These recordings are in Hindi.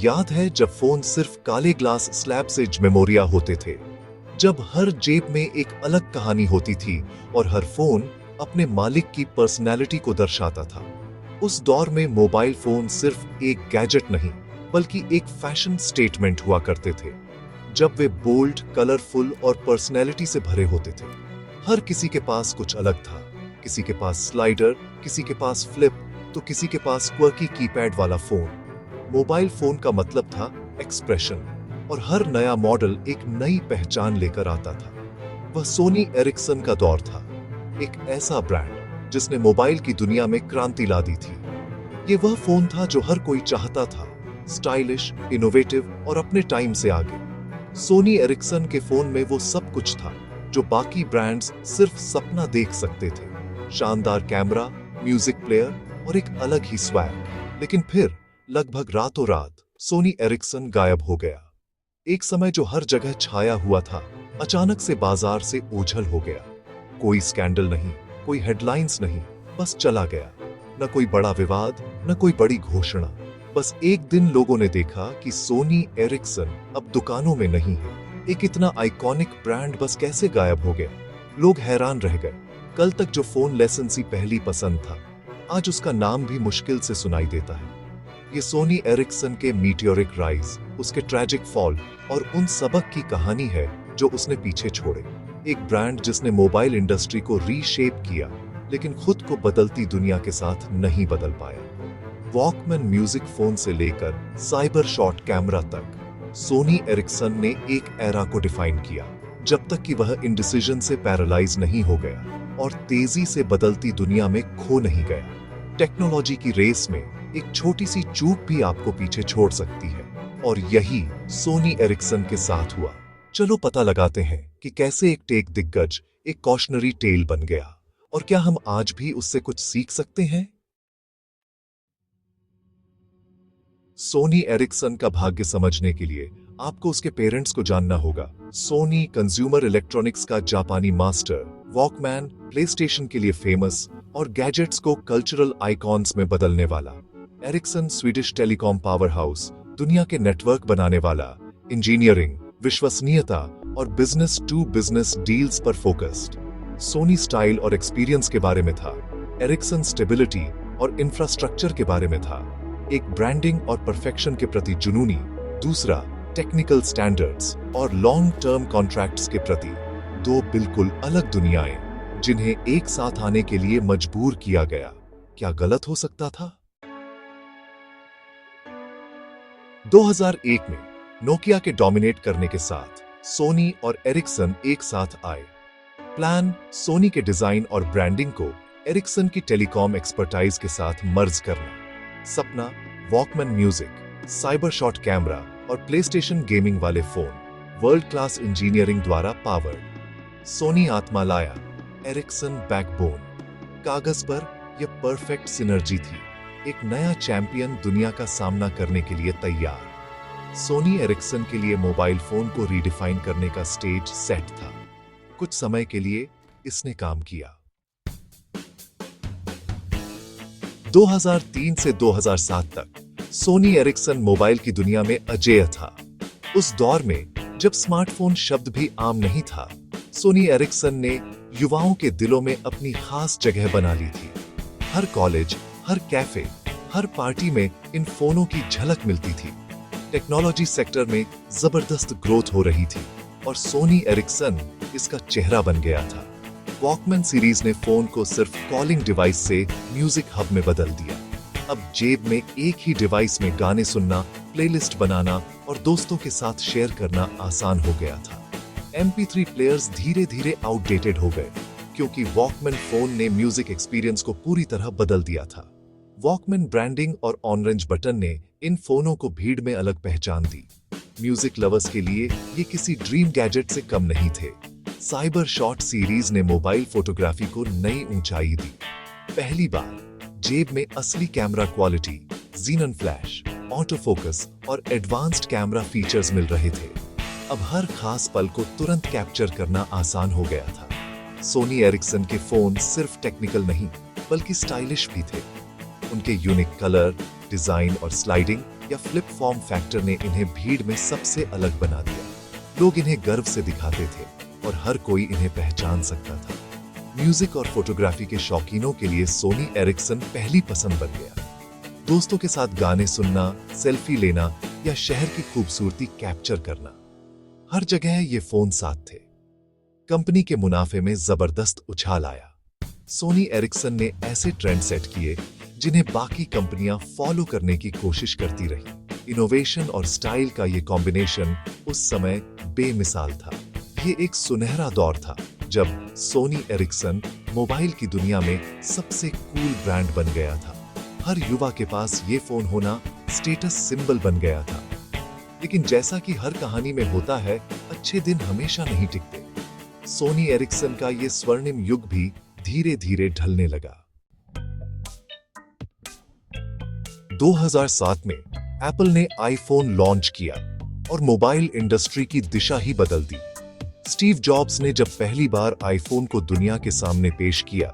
याद है जब फोन सिर्फ काले ग्लास स्लैब से मेमोरिया होते थे, जब हर जेब में एक अलग कहानी होती थी और हर फोन अपने मालिक की पर्सनैलिटी को दर्शाता था। उस दौर में मोबाइल फोन सिर्फ एक गैजेट नहीं बल्कि एक फैशन स्टेटमेंट हुआ करते थे। जब वे बोल्ड, कलरफुल और पर्सनैलिटी से भरे होते थे। हर किसी के पास कुछ अलग था। किसी के पास स्लाइडर, किसी के पास फ्लिप, तो किसी के पास क्वर्की कीपैड वाला फोन। मोबाइल फोन का मतलब था एक्सप्रेशन, और हर नया मॉडल एक नई पहचान लेकर आता था। वह सोनी एरिक्सन का दौर था, एक ऐसा ब्रांड जिसने मोबाइल की दुनिया में क्रांति ला दी थी। ये वह फोन था जो हर कोई चाहता था, स्टाइलिश, इनोवेटिव और अपने टाइम से आगे। सोनी एरिक्सन के फोन में वो सब कुछ था जो बाकी ब्रांड्स सिर्फ सपना देख सकते थे। शानदार कैमरा, म्यूजिक प्लेयर और एक अलग ही स्वैग। लेकिन फिर लगभग रातों रात सोनी एरिक्सन गायब हो गया। एक समय जो हर जगह छाया हुआ था, अचानक से बाजार से ओझल हो गया। कोई स्कैंडल नहीं, कोई हेडलाइंस नहीं, बस चला गया। न कोई बड़ा विवाद, न कोई बड़ी घोषणा। बस एक दिन लोगों ने देखा कि सोनी एरिक्सन अब दुकानों में नहीं है। एक इतना आइकॉनिक ब्रांड बस कैसे गायब हो गया? लोग हैरान रह गए। कल तक जो फोन लेसेंसी पहली पसंद था, आज उसका नाम भी मुश्किल से सुनाई देता है। ये सोनी एरिक्सन के मीटियोरिक राइज, उसके ट्रैजिक फॉल और उन सबक की कहानी है जो उसने पीछे छोड़े। एक ब्रांड जिसने मोबाइल इंडस्ट्री को रीशेप किया, लेकिन खुद को बदलती दुनिया के साथ नहीं बदल पाया। वॉकमैन म्यूजिक फोन से लेकर साइबर शॉट कैमरा तक, सोनी एरिक्सन ने एक एरा को डिफाइन किया, जब तक कि वह इंडिसीजन से पैरालाइज नहीं हो गया और तेजी से बदलती दुनिया में खो नहीं गया। टेक्नोलॉजी की रेस में एक छोटी सी चूक भी आपको पीछे छोड़ सकती है, और यही सोनी एरिक्सन के साथ हुआ। चलो पता लगाते हैं कि कैसे एक टेक दिग्गज एक कॉशनरी टेल बन गया, और क्या हम आज भी उससे कुछ सीख सकते हैं। सोनी एरिक्सन का भाग्य समझने के लिए आपको उसके पेरेंट्स को जानना होगा। सोनी कंज्यूमर इलेक्ट्रॉनिक्स का जापानी मास्टर, वॉकमैन प्लेस्टेशन के लिए फेमस और गैजेट्स को कल्चरल आइकॉन्स में बदलने वाला। Ericsson Swedish telecom power house, दुनिया के नेटवर्क बनाने वाला, इंजीनियरिंग, विश्वसनीयता और बिजनेस टू बिजनेस डील्स पर फोकस्ड। सोनी स्टाइल और एक्सपीरियंस के बारे में था, एरिक्सन स्टेबिलिटी और इंफ्रास्ट्रक्चर के बारे में था। एक ब्रांडिंग और परफेक्शन के प्रति जुनूनी, दूसरा टेक्निकल स्टैंडर्ड्स और लॉन्ग टर्म कॉन्ट्रैक्ट्स के प्रति। दो बिल्कुल अलग दुनियाएं जिन्हें एक साथ आने के लिए मजबूर किया गया। क्या गलत हो सकता था? 2001 में नोकिया के डोमिनेट करने के साथ सोनी और एरिक्सन एक साथ आए। प्लान सोनी के डिजाइन और ब्रांडिंग को एरिक्सन की टेलीकॉम एक्सपर्टाइज के साथ मर्ज करना। सपना Walkman music, cyber shot camera और प्लेस्टेशन गेमिंग वाले फोन, वर्ल्ड क्लास इंजीनियरिंग द्वारा पावर्ड। सोनी आत्मा लाया, एरिक्सन बैकबोन। कागज पर यह परफेक्ट सिनर्जी थी, एक नया चैंपियन दुनिया का सामना करने के लिए तैयार। सोनी एरिक्सन के लिए मोबाइल फोन को रीडिफाइन करने का स्टेज सेट था। कुछ समय के लिए इसने काम किया। 2003 से 2007 तक सोनी एरिक्सन मोबाइल की दुनिया में अजेय था। उस दौर में जब स्मार्टफोन शब्द भी आम नहीं था, सोनी एरिक्सन ने युवाओं के दिलों में अपनी खास जगह बना ली थी। हर कॉलेज, हर कैफे, हर पार्टी में इन फोनों की झलक मिलती थी। टेक्नोलॉजी सेक्टर में जबरदस्त ग्रोथ हो रही थी और सोनी एरिक्सन इसका चेहरा बन गया था। वॉकमैन सीरीज ने फोन को सिर्फ कॉलिंग डिवाइस से म्यूजिक हब में बदल दिया। अब जेब में एक ही डिवाइस में गाने सुनना, प्लेलिस्ट बनाना और दोस्तों के साथ शेयर करना आसान हो गया था। MP3 प्लेयर्स धीरे धीरे आउटडेटेड हो गए, क्योंकि वॉकमैन फोन ने म्यूजिक एक्सपीरियंस को पूरी तरह बदल दिया था। वॉकमैन ब्रांडिंग और ऑरेंज बटन ने इन फोनों को भीड़ में अलग पहचान दी। म्यूजिक लवर्स के लिए ये किसी ड्रीम गैजेट से कम नहीं थे। साइबर शॉट सीरीज ने मोबाइल फोटोग्राफी को नई ऊंचाई दी। पहली बार जेब में असली camera quality, xenon flash, auto focus और एडवांस्ड कैमरा फीचर्स मिल रहे थे। अब हर खास पल को तुरंत कैप्चर करना आसान हो गया था। सोनी एरिक्सन के फोन सिर्फ टेक्निकल नहीं, बल्कि स्टाइलिश भी थे। उनके यूनिक कलर, डिजाइन और स्लाइडिंग या फ्लिप फॉर्म फैक्टर ने इन्हें भीड़ में सबसे अलग बना दिया। लोग इन्हें गर्व से दिखाते थे और हर कोई इन्हें पहचान सकता था। म्यूजिक और फोटोग्राफी के शौकीनों के लिए सोनी एरिक्सन पहली पसंद बन गया। दोस्तों के साथ गाने सुनना, सेल्फी लेना या शहर की खूबसूरती कैप्चर करना, हर जगह ये फोन साथ थे। कंपनी के मुनाफे में जबरदस्त उछाल आया। सोनी एरिक्सन ने ऐसे ट्रेंड सेट किए जिन्हें बाकी कंपनियां फॉलो करने की कोशिश करती रही। इनोवेशन और स्टाइल का ये कॉम्बिनेशन उस समय बेमिसाल था। ये एक सुनहरा दौर था जब सोनी एरिक्सन मोबाइल की दुनिया में सबसे कूल ब्रांड बन गया था। हर युवा के पास ये फोन होना स्टेटस सिंबल बन गया था। लेकिन जैसा कि हर कहानी में होता है, अच्छे दिन हमेशा नहीं टिकते। सोनी एरिक्सन का ये स्वर्णिम युग भी धीरे धीरे ढलने लगा। 2007 में एप्पल ने आईफोन लॉन्च किया और मोबाइल इंडस्ट्री की दिशा ही बदल दी। स्टीव जॉब्स ने जब पहली बार आईफोन को दुनिया के सामने पेश किया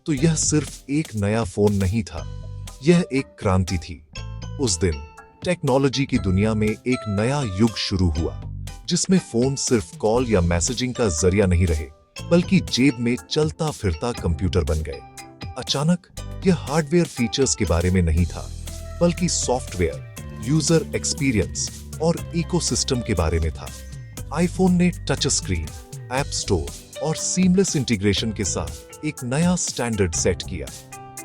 तो यह सिर्फ एक नया फोन नहीं था, यह एक क्रांति थी। उस दिन टेक्नोलॉजी की दुनिया में एक नया युग शुरू हुआ जिसमें फोन सिर्फ कॉल या मैसेजिंग का जरिया नहीं रहे, बल्कि जेब में चलता फिरता कंप्यूटर बन गए। अचानक यह हार्डवेयर फीचर्स के बारे में नहीं था, बल्कि सॉफ्टवेयर, यूजर एक्सपीरियंस और इकोसिस्टम के बारे में था। आईफोन ने टच स्क्रीन, ऐप स्टोर और सीमलेस इंटीग्रेशन के साथ एक नया स्टैंडर्ड सेट किया।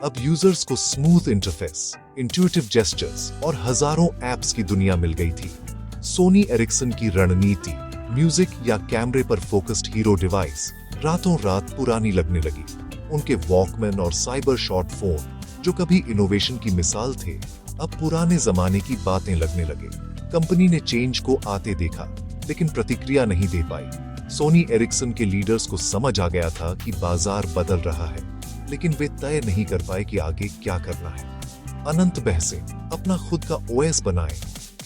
अब यूजर्स को स्मूथ इंटरफेस, इंट्यूटिव जेस्चर्स और हजारों एप्स की दुनिया मिल गई थी। सोनी एरिक्सन की रणनीति, म्यूजिक या कैमरे पर फोकस्ड हीरो डिवाइस, रातों रात पुरानी लगने लगी। उनके वॉकमैन और साइबर शॉट फोन, जो कभी इनोवेशन की मिसाल थे, अब पुराने जमाने की बातें लगने लगे। कंपनी ने चेंज को आते देखा, लेकिन प्रतिक्रिया नहीं दे पाई। सोनी एरिक्सन के लीडर्स को समझ आ गया था कि बाजार बदल रहा है, लेकिन वे तय नहीं कर पाए कि आगे क्या करना है। अनंत बहसें, अपना खुद का ओएस बनाएं,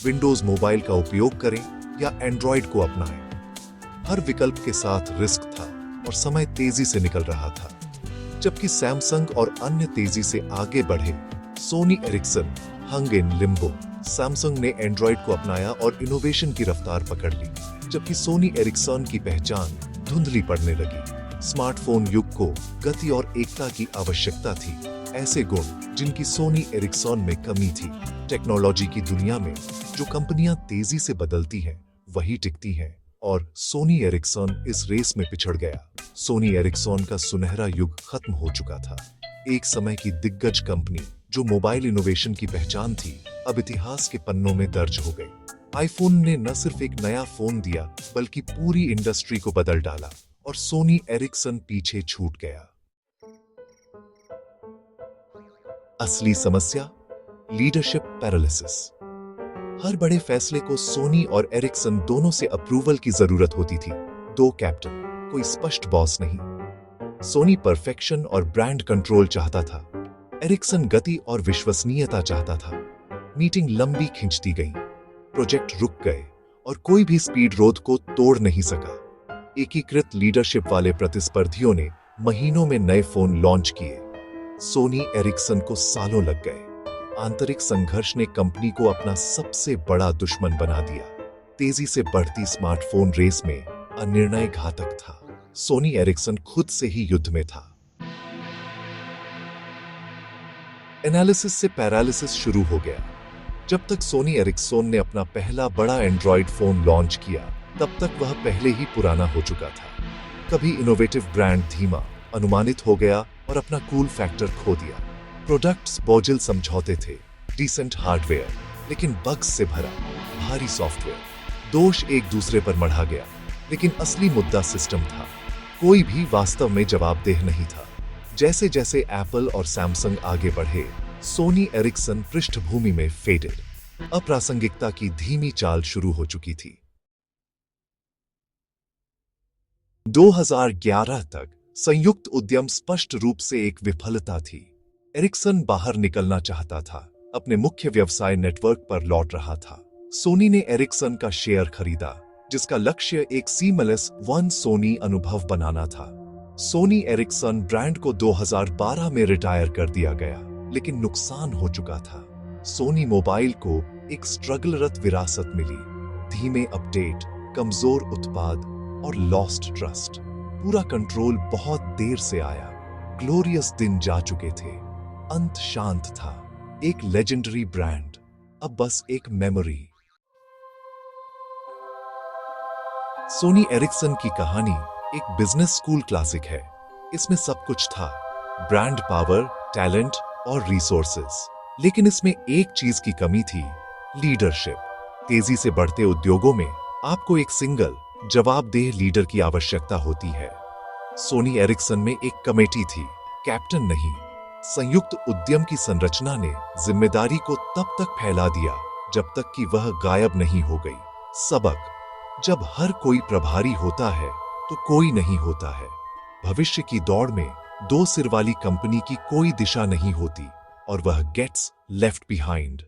विंडोज मोबाइल का उपयोग करें या एंड्रॉइड को अपनाएं। हर विकल्प के साथ रिस्क था और समय तेजी से निकल रहा था। जबकि सैमसंग और अन्य तेजी से आगे बढ़े, Sony Ericsson hung in limbo. Samsung ने एंड्रॉइड को अपनाया और इनोवेशन की रफ्तार पकड़ ली, जबकि सोनी एरिक्सन की पहचान धुंधली पड़ने लगी। स्मार्टफोन युग को गति और एकता की आवश्यकता थी, ऐसे गुण जिनकी सोनी एरिक्सन में कमी थी। टेक्नोलॉजी की दुनिया में जो कंपनियां तेजी से बदलती हैं, वही टिकती हैं, और सोनी एरिक्सन इस रेस में पिछड़ गया। सोनी एरिक्सन का सुनहरा युग खत्म हो चुका था। एक समय की दिग्गज कंपनी जो मोबाइल इनोवेशन की पहचान थी, अब इतिहास के पन्नों में दर्ज हो गई। आईफोन ने न सिर्फ एक नया फोन दिया, बल्कि पूरी इंडस्ट्री को बदल डाला और सोनी एरिक्सन पीछे छूट गया। असली समस्या, लीडरशिप पैरालिसिस। हर बड़े फैसले को सोनी और एरिक्सन दोनों से अप्रूवल की जरूरत होती थी। दो कैप्टन, कोई स्पष्ट बॉस नहीं। सोनी परफेक्शन और ब्रांड कंट्रोल चाहता था, एरिक्सन गति और विश्वसनीयता चाहता था। मीटिंग लंबी खिंचती गई, प्रोजेक्ट रुक गए और कोई भी स्पीड रोध को तोड़ नहीं सका। एकीकृत लीडरशिप वाले प्रतिस्पर्धियों ने महीनों में नए फोन लॉन्च किए। सोनी एरिक्सन को सालों लग गए। आंतरिक संघर्ष ने कंपनी को अपना सबसे बड़ा दुश्मन बना दिया। तेजी से बढ़ती स्मार्टफोन रेस में अनिर्णय घातक था। सोनी एरिक्सन खुद से ही युद्ध में था। एनालिसिस से पैरालिसिस शुरू हो गया। जब तक सोनी एरिक्सन ने अपना पहला बड़ा एंड्रॉइड फोन लॉन्च किया, तब तक वह पहले ही पुराना हो चुका था। कभी इनोवेटिव ब्रांड धीमा, अनुमानित हो गया और अपना कूल फैक्टर खो दिया। प्रोडक्ट्स बोझिल समझौते थे, डिसेंट हार्डवेयर, लेकिन बग्स से भरा, भारी सॉफ्टवेयर। दोष एक दूसरे पर मढ़ा गया, लेकिन असली मुद्दा सिस्टम था। कोई भी वास्तव में जवाबदेह नहीं था। जैसे जैसे एप्पल और सैमसंग आगे बढ़े, सोनी एरिक्सन पृष्ठभूमि में फेडेड। अप्रासंगिकता की धीमी चाल शुरू हो चुकी थी। 2011 तक संयुक्त उद्यम स्पष्ट रूप से एक विफलता थी। एरिक्सन बाहर निकलना चाहता था, अपने मुख्य व्यवसाय नेटवर्क पर लौट रहा था। सोनी ने एरिक्सन का शेयर खरीदा, जिसका लक्ष्य एक सीमलेस वन सोनी अनुभव बनाना था। सोनी एरिक्सन ब्रांड को 2012 में रिटायर कर दिया गया, लेकिन नुकसान हो चुका था। सोनी मोबाइल को एक स्ट्रगलरत विरासत मिली, धीमे अपडेट, कमजोर उत्पाद और लॉस्ट ट्रस्ट। पूरा कंट्रोल बहुत देर से आया। ग्लोरियस दिन जा चुके थे, अंत शांत था। एक लेजेंडरी ब्रांड अब बस एक मेमोरी। सोनी एरिक्सन की कहानी एक बिजनेस स्कूल क्लासिक है। इसमें सब कुछ था, ब्रांड पावर, टैलेंट और रिसोर्सेस। लेकिन इसमें एक चीज की कमी थी, लीडरशिप। तेजी से बढ़ते उद्योगों में आपको एक सिंगल जवाबदेह लीडर की आवश्यकता होती है। सोनी एरिक्सन में एक कमेटी थी, कैप्टन नहीं। संयुक्त उद्यम की संरचना ने जिम्मेदारी को तब तक फैला दिया जब तक कि वह गायब नहीं हो गई। सबक: जब हर कोई प्रभारी होता है तो कोई नहीं होता है। भविष्य की दौड़ में दो सिर वाली कंपनी की कोई दिशा नहीं होती और वह गेट्स लेफ्ट बिहाइंड।